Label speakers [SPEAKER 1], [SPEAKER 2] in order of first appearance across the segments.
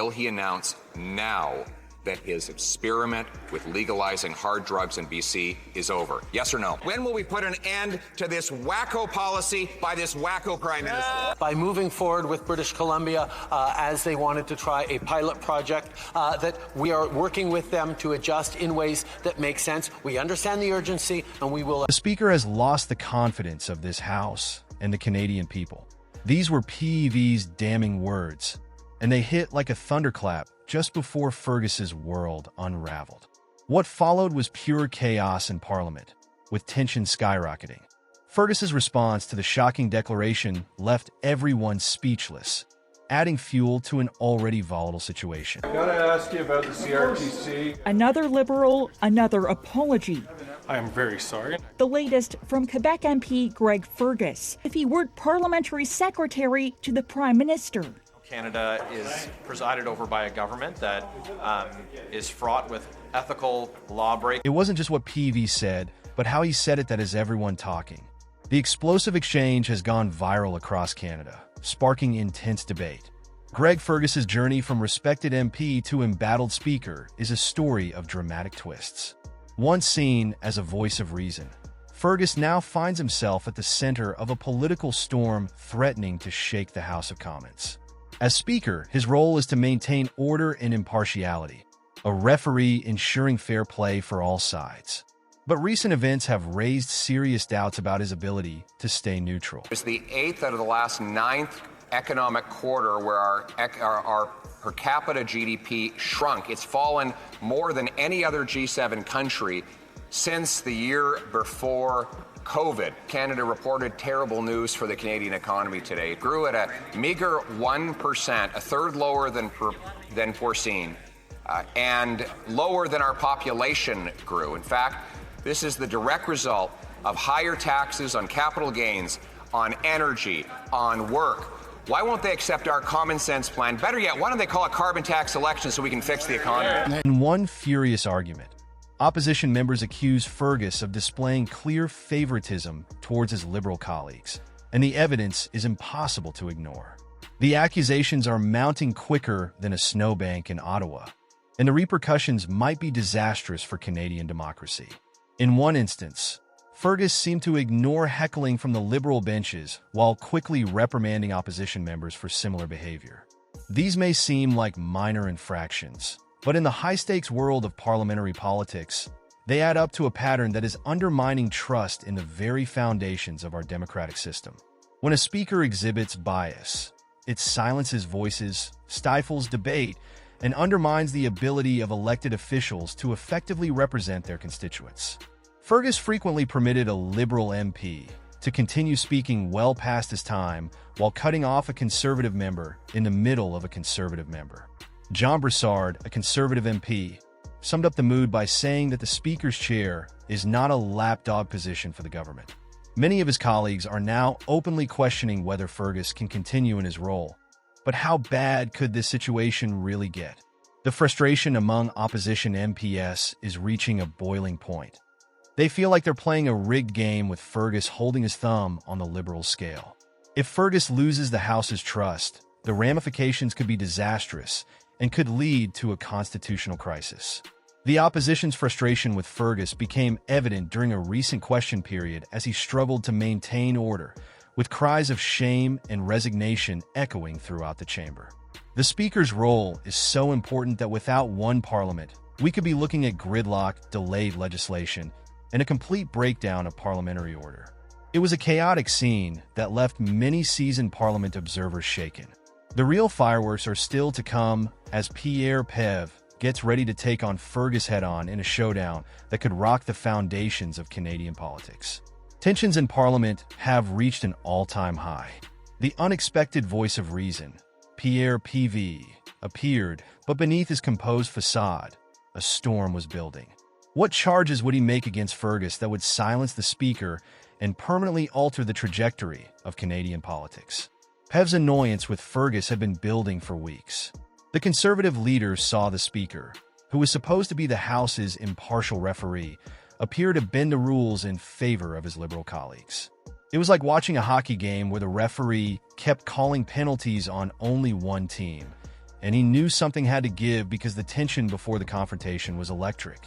[SPEAKER 1] Will he announce now that his experiment with legalizing hard drugs in BC is over? Yes or no? When will we put an end to this wacko policy by this wacko Prime Minister?
[SPEAKER 2] By moving forward with British Columbia as they wanted to try a pilot project, that we are working with them to adjust in ways that make sense. We understand the urgency, and we will.
[SPEAKER 3] The Speaker has lost the confidence of this House and the Canadian people. These were Poilievre's damning words, and they hit like a thunderclap just before Fergus's world unraveled. What followed was pure chaos in Parliament, with tension skyrocketing. Fergus's response to the shocking declaration left everyone speechless, adding fuel to an already volatile situation.
[SPEAKER 4] I gotta ask you about the CRTC.
[SPEAKER 5] Another Liberal, another apology.
[SPEAKER 4] I am very sorry.
[SPEAKER 5] The latest from Quebec MP Greg Fergus, if he were Parliamentary Secretary to the Prime Minister.
[SPEAKER 6] Canada is presided over by a government that is fraught with ethical lawbreaking.
[SPEAKER 3] It wasn't just what Poilievre said, but how he said it that has everyone talking. The explosive exchange has gone viral across Canada, sparking intense debate. Greg Fergus's journey from respected MP to embattled Speaker is a story of dramatic twists. Once seen as a voice of reason, Fergus now finds himself at the center of a political storm threatening to shake the House of Commons. As Speaker, his role is to maintain order and impartiality, a referee ensuring fair play for all sides. But recent events have raised serious doubts about his ability to stay neutral.
[SPEAKER 1] It's the 8th out of the last 9th economic quarter where our per capita GDP shrunk. It's fallen more than any other G7 country since the year before COVID. Canada reported terrible news for the Canadian economy today. It grew at a meager 1%, a third lower than foreseen, and lower than our population grew. In fact, this is the direct result of higher taxes on capital gains, on energy, on work. Why won't they accept our common sense plan? Better yet, why don't they call it carbon tax election so we can fix the economy?
[SPEAKER 3] In one furious argument, opposition members accuse Fergus of displaying clear favoritism towards his Liberal colleagues, and the evidence is impossible to ignore. The accusations are mounting quicker than a snowbank in Ottawa, and the repercussions might be disastrous for Canadian democracy. In one instance, Fergus seemed to ignore heckling from the Liberal benches while quickly reprimanding opposition members for similar behavior. These may seem like minor infractions, but in the high-stakes world of parliamentary politics, they add up to a pattern that is undermining trust in the very foundations of our democratic system. When a speaker exhibits bias, it silences voices, stifles debate, and undermines the ability of elected officials to effectively represent their constituents. Fergus frequently permitted a Liberal MP to continue speaking well past his time while cutting off a Conservative member in the middle of a Conservative member. John Broussard, a Conservative MP, summed up the mood by saying that the Speaker's chair is not a lapdog position for the government. Many of his colleagues are now openly questioning whether Fergus can continue in his role. But how bad could this situation really get? The frustration among opposition MPs is reaching a boiling point. They feel like they're playing a rigged game with Fergus holding his thumb on the Liberal scale. If Fergus loses the House's trust, the ramifications could be disastrous and could lead to a constitutional crisis. The opposition's frustration with Fergus became evident during a recent question period as he struggled to maintain order, with cries of shame and resignation echoing throughout the chamber. The Speaker's role is so important that without one Parliament, we could be looking at gridlock, delayed legislation, and a complete breakdown of parliamentary order. It was a chaotic scene that left many seasoned Parliament observers shaken. The real fireworks are still to come as Pierre Poilievre gets ready to take on Fergus head-on in a showdown that could rock the foundations of Canadian politics. Tensions in Parliament have reached an all-time high. The unexpected voice of reason, Pierre Poilievre, appeared, but beneath his composed facade, a storm was building. What charges would he make against Fergus that would silence the Speaker and permanently alter the trajectory of Canadian politics? Poilievre's annoyance with Fergus had been building for weeks. The Conservative leaders saw the Speaker, who was supposed to be the House's impartial referee, appear to bend the rules in favor of his Liberal colleagues. It was like watching a hockey game where the referee kept calling penalties on only one team, and he knew something had to give because the tension before the confrontation was electric.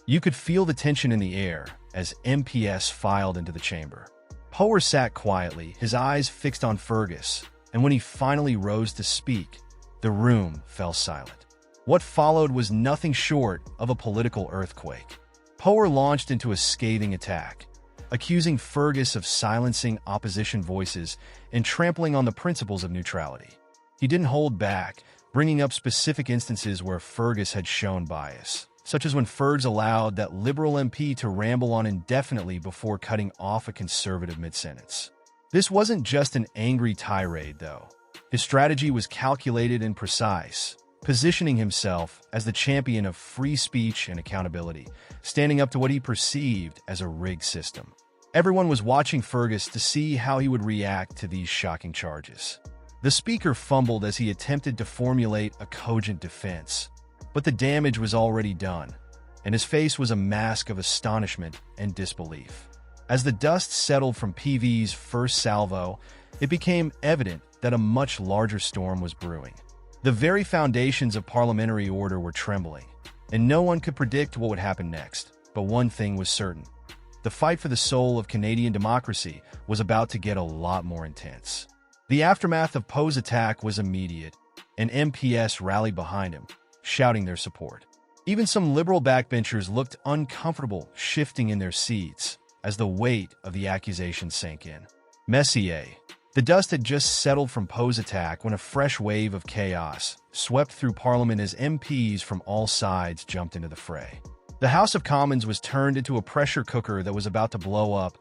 [SPEAKER 3] You could feel the tension in the air as MPS filed into the chamber. Poilievre sat quietly, his eyes fixed on Fergus, and when he finally rose to speak, the room fell silent. What followed was nothing short of a political earthquake. Poilievre launched into a scathing attack, accusing Fergus of silencing opposition voices and trampling on the principles of neutrality. He didn't hold back, bringing up specific instances where Fergus had shown bias, such as when Fergs allowed that Liberal MP to ramble on indefinitely before cutting off a Conservative mid-sentence. This wasn't just an angry tirade, though. His strategy was calculated and precise, positioning himself as the champion of free speech and accountability, standing up to what he perceived as a rigged system. Everyone was watching Fergus to see how he would react to these shocking charges. The speaker fumbled as he attempted to formulate a cogent defense, but the damage was already done, and his face was a mask of astonishment and disbelief. As the dust settled from PV's first salvo, it became evident that a much larger storm was brewing. The very foundations of parliamentary order were trembling, and no one could predict what would happen next. But one thing was certain. The fight for the soul of Canadian democracy was about to get a lot more intense. The aftermath of Poe's attack was immediate, and MPS rallied behind him, shouting their support. Even some Liberal backbenchers looked uncomfortable shifting in their seats as the weight of the accusation sank in. Messier. The dust had just settled from Poe's attack when a fresh wave of chaos swept through Parliament as MPs from all sides jumped into the fray. The House of Commons was turned into a pressure cooker that was about to blow up,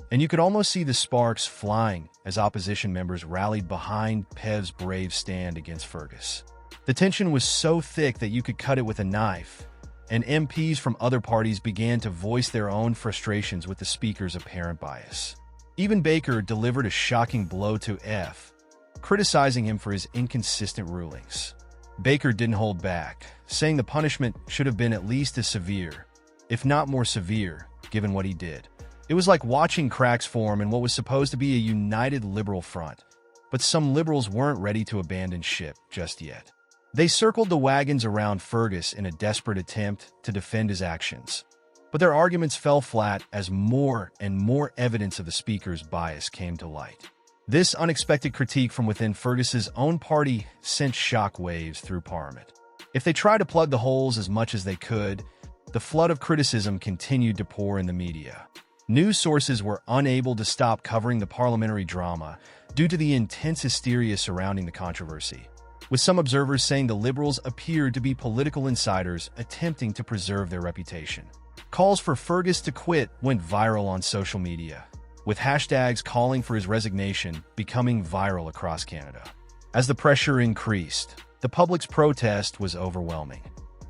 [SPEAKER 3] and you could almost see the sparks flying as opposition members rallied behind Poilievre's brave stand against Fergus. The tension was so thick that you could cut it with a knife, and MPs from other parties began to voice their own frustrations with the speaker's apparent bias. Even Baker delivered a shocking blow to F, criticizing him for his inconsistent rulings. Baker didn't hold back, saying the punishment should have been at least as severe, if not more severe, given what he did. It was like watching cracks form in what was supposed to be a united Liberal front, but some Liberals weren't ready to abandon ship just yet. They circled the wagons around Fergus in a desperate attempt to defend his actions. But their arguments fell flat as more and more evidence of the speaker's bias came to light. This unexpected critique from within Fergus's own party sent shock waves through Parliament. If they tried to plug the holes as much as they could, the flood of criticism continued to pour in the media. News sources were unable to stop covering the parliamentary drama due to the intense hysteria surrounding the controversy, with some observers saying the Liberals appeared to be political insiders attempting to preserve their reputation. Calls for Fergus to quit went viral on social media, with hashtags calling for his resignation becoming viral across Canada. As the pressure increased, the public's protest was overwhelming.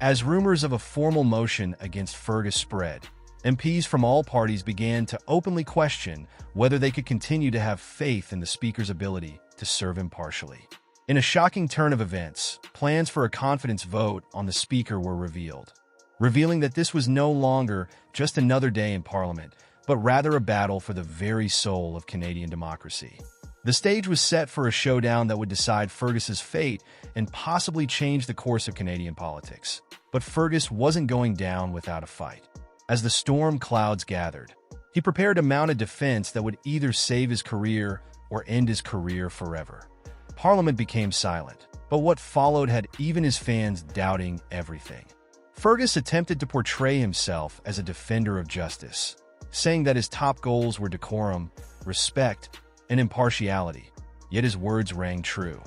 [SPEAKER 3] As rumors of a formal motion against Fergus spread, MPs from all parties began to openly question whether they could continue to have faith in the Speaker's ability to serve impartially. In a shocking turn of events, plans for a confidence vote on the Speaker were revealed, revealing that this was no longer just another day in Parliament, but rather a battle for the very soul of Canadian democracy. The stage was set for a showdown that would decide Fergus's fate and possibly change the course of Canadian politics. But Fergus wasn't going down without a fight. As the storm clouds gathered, he prepared to mount a defense that would either save his career or end his career forever. Parliament became silent, but what followed had even his fans doubting everything. Fergus attempted to portray himself as a defender of justice, saying that his top goals were decorum, respect, and impartiality, yet his words rang true.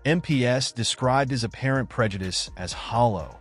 [SPEAKER 3] MPS described his apparent prejudice as hollow,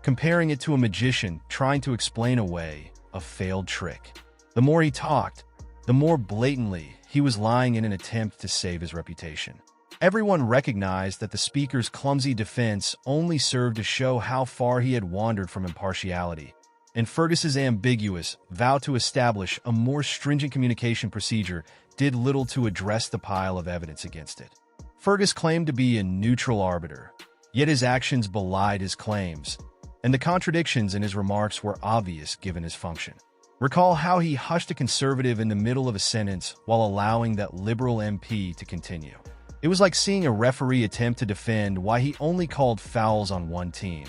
[SPEAKER 3] comparing it to a magician trying to explain away a failed trick. The more he talked, the more blatantly he was lying in an attempt to save his reputation. Everyone recognized that the Speaker's clumsy defense only served to show how far he had wandered from impartiality, and Fergus's ambiguous vow to establish a more stringent communication procedure did little to address the pile of evidence against it. Fergus claimed to be a neutral arbiter, yet his actions belied his claims, and the contradictions in his remarks were obvious given his function. Recall how he hushed a Conservative in the middle of a sentence while allowing that Liberal MP to continue. It was like seeing a referee attempt to defend why he only called fouls on one team,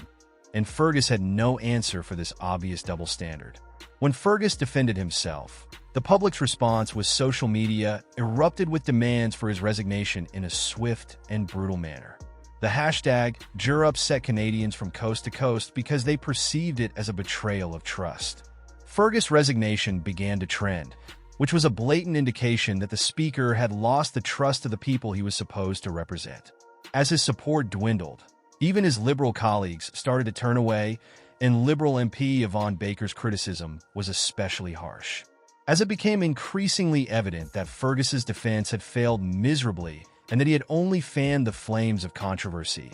[SPEAKER 3] and Fergus had no answer for this obvious double standard. When Fergus defended himself, the public's response was social media erupted with demands for his resignation in a swift and brutal manner. The hashtag Jur upset Canadians from coast to coast because they perceived it as a betrayal of trust. Fergus' resignation began to trend, which was a blatant indication that the speaker had lost the trust of the people he was supposed to represent. As his support dwindled, even his Liberal colleagues started to turn away, and Liberal MP Yvonne Baker's criticism was especially harsh. As it became increasingly evident that Fergus's defense had failed miserably and that he had only fanned the flames of controversy,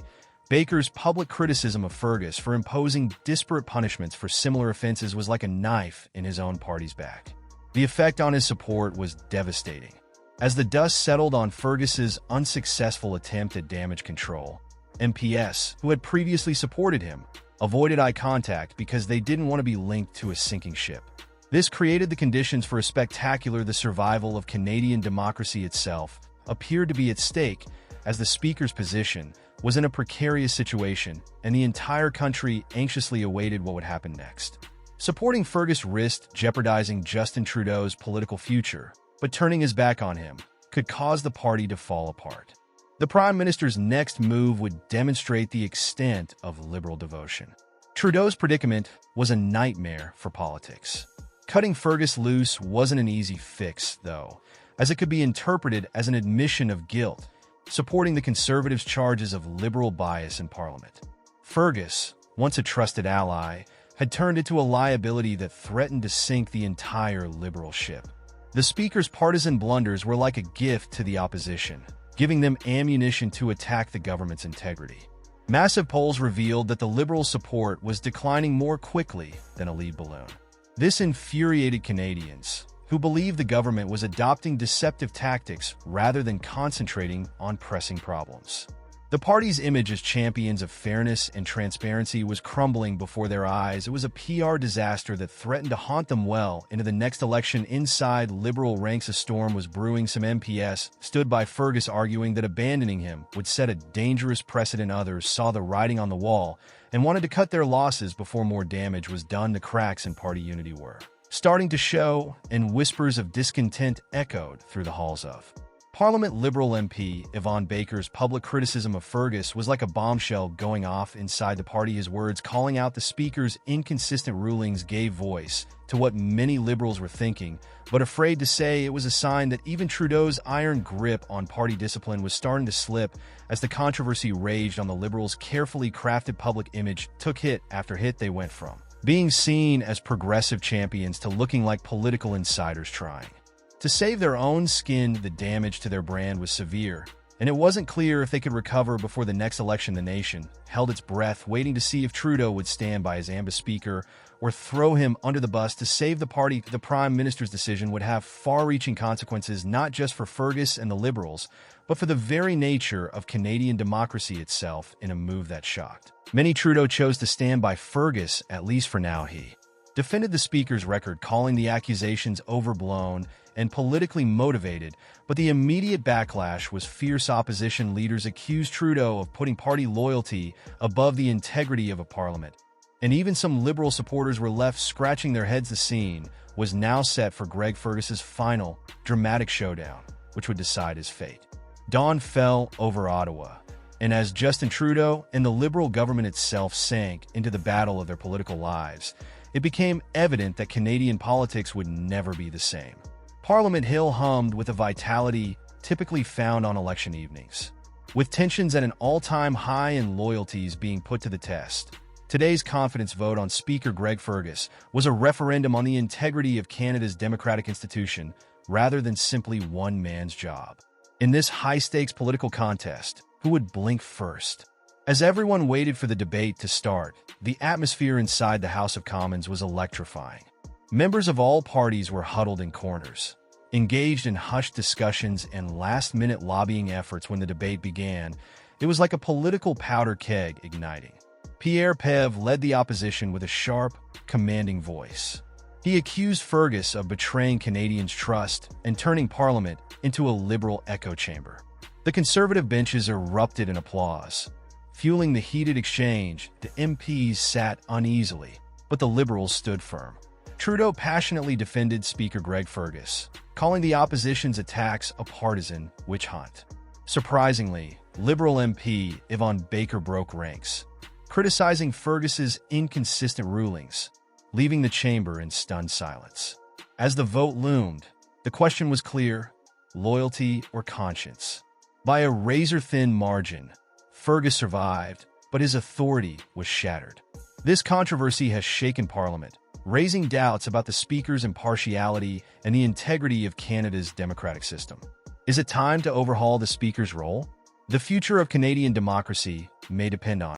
[SPEAKER 3] Baker's public criticism of Fergus for imposing disparate punishments for similar offenses was like a knife in his own party's back. The effect on his support was devastating. As the dust settled on Fergus's unsuccessful attempt at damage control, MPs, who had previously supported him, avoided eye contact because they didn't want to be linked to a sinking ship. This created the conditions for a spectacular the survival of Canadian democracy itself appeared to be at stake, as the speaker's position was in a precarious situation and the entire country anxiously awaited what would happen next. Supporting Fergus risked jeopardizing Justin Trudeau's political future, but turning his back on him could cause the party to fall apart. The Prime Minister's next move would demonstrate the extent of Liberal devotion. Trudeau's predicament was a nightmare for politics. Cutting Fergus loose wasn't an easy fix, though, as it could be interpreted as an admission of guilt, supporting the Conservatives' charges of Liberal bias in Parliament. Fergus, once a trusted ally, had turned into a liability that threatened to sink the entire Liberal ship. The Speaker's partisan blunders were like a gift to the opposition, giving them ammunition to attack the government's integrity. Massive polls revealed that the Liberal support was declining more quickly than a lead balloon. This infuriated Canadians, who believed the government was adopting deceptive tactics rather than concentrating on pressing problems. The party's image as champions of fairness and transparency was crumbling before their eyes. It was a PR disaster that threatened to haunt them well into the next election. Inside Liberal ranks, a storm was brewing. Some MPs stood by Fergus, arguing that abandoning him would set a dangerous precedent. Others saw the writing on the wall and wanted to cut their losses before more damage was done. The cracks in party unity were starting to show, and whispers of discontent echoed through the halls of Parliament. Liberal MP Yvonne Baker's public criticism of Fergus was like a bombshell going off inside the party. His words calling out the Speaker's inconsistent rulings gave voice to what many Liberals were thinking, but afraid to say. It was a sign that even Trudeau's iron grip on party discipline was starting to slip as the controversy raged on. The Liberals' carefully crafted public image took hit after hit. They went from being seen as progressive champions to looking like political insiders trying to save their own skin. The damage to their brand was severe, and it wasn't clear if they could recover before the next election. The nation held its breath, waiting to see if Trudeau would stand by his ambitious speaker or throw him under the bus to save the party. The Prime Minister's decision would have far-reaching consequences, not just for Fergus and the Liberals, but for the very nature of Canadian democracy itself, in a move that shocked many. Trudeau chose to stand by Fergus, at least for now. He defended the Speaker's record, calling the accusations overblown and politically motivated, but the immediate backlash was fierce. Opposition leaders accused Trudeau of putting party loyalty above the integrity of a parliament, and even some Liberal supporters were left scratching their heads. The scene was now set for Greg Fergus's final, dramatic showdown, which would decide his fate. Dawn fell over Ottawa, and as Justin Trudeau and the Liberal government itself sank into the battle of their political lives, it became evident that Canadian politics would never be the same. Parliament Hill hummed with a vitality typically found on election evenings, with tensions at an all-time high and loyalties being put to the test. Today's confidence vote on Speaker Greg Fergus was a referendum on the integrity of Canada's democratic institution rather than simply one man's job. In this high-stakes political contest, who would blink first? As everyone waited for the debate to start, the atmosphere inside the House of Commons was electrifying. Members of all parties were huddled in corners, engaged in hushed discussions and last-minute lobbying efforts. When the debate began, it was like a political powder keg igniting. Pierre Poilievre led the opposition with a sharp, commanding voice. He accused Fergus of betraying Canadians' trust and turning Parliament into a Liberal echo chamber. The Conservative benches erupted in applause. Fueling the heated exchange, the MPs sat uneasily, but the Liberals stood firm. Trudeau passionately defended Speaker Greg Fergus, calling the opposition's attacks a partisan witch hunt. Surprisingly, Liberal MP Yvonne Baker broke ranks, criticizing Fergus's inconsistent rulings, leaving the chamber in stunned silence. As the vote loomed, the question was clear: loyalty or conscience? By a razor-thin margin, Fergus survived, but his authority was shattered. This controversy has shaken Parliament, raising doubts about the Speaker's impartiality and the integrity of Canada's democratic system. Is it time to overhaul the Speaker's role? The future of Canadian democracy may depend on